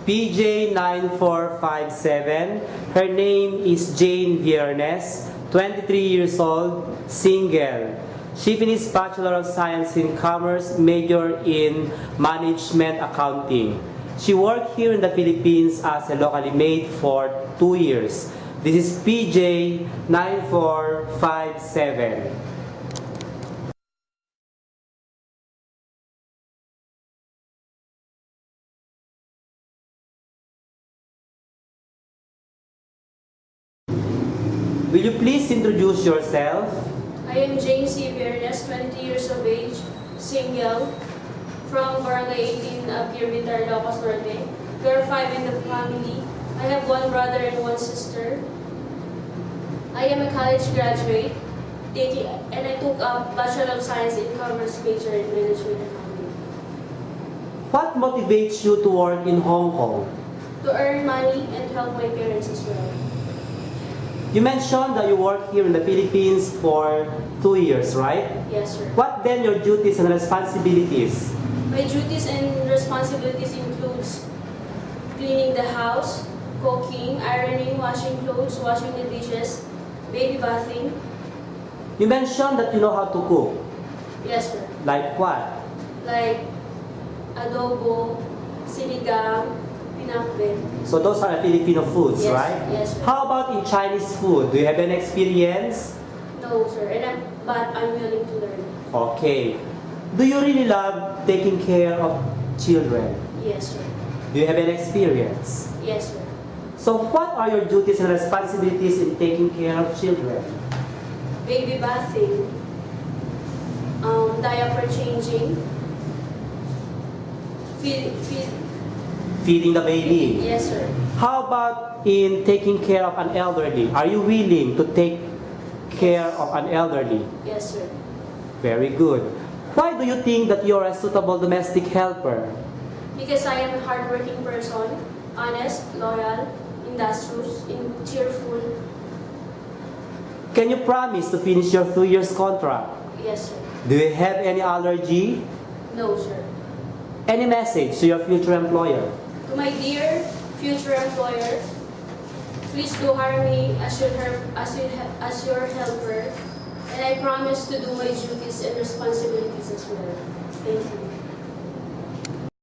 PJ9457. Her name is Jane Viernes, 23 years old, single. She finished Bachelor of Science in Commerce, major in Management Accounting. She worked here in the Philippines as a locally maid for 2 years. This is PJ9457. Will you please introduce yourself? I am Jane C. Viernes, 20 years of age, single, from Barangay 18 of Kirbitar, Ilocos Norte. There are 5 in the family. I have 1 brother and 1 sister. I am a college graduate, and I took a Bachelor of Science in Commerce, major in Management Accounting. What motivates you to work in Hong Kong? To earn money and help my parents as well. You mentioned that you work here in the Philippines for 2 years, right? Yes, sir. What then your duties and responsibilities? My duties and responsibilities includes cleaning the house, cooking, ironing, washing clothes, washing the dishes, baby bathing. You mentioned that you know how to cook. Yes, sir. Like what? Like adobo, sinigang, pinakbet. So those are Filipino foods, Yes, right? yes, sir. How about in Chinese food? Do you have any experience? No, sir. But I'm willing to learn. Okay. Do you really love taking care of children? Yes, sir. Do you have any experience? Yes, sir. So what are your duties and responsibilities in taking care of children? Baby bathing, diaper changing, Feeding the baby. Yes, sir. How about in taking care of an elderly? Are you willing to take care of an elderly? Yes, sir. Very good. Why do you think that you're a suitable domestic helper? Because I am a hardworking person, honest, loyal, industrious, cheerful. Can you promise to finish your 2 years contract? Yes, sir. Do you have any allergy? No, sir. Any message to your future employer? To my dear future employer, please do hire me as your helper, and I promise to do my duties and responsibilities as well. Thank you.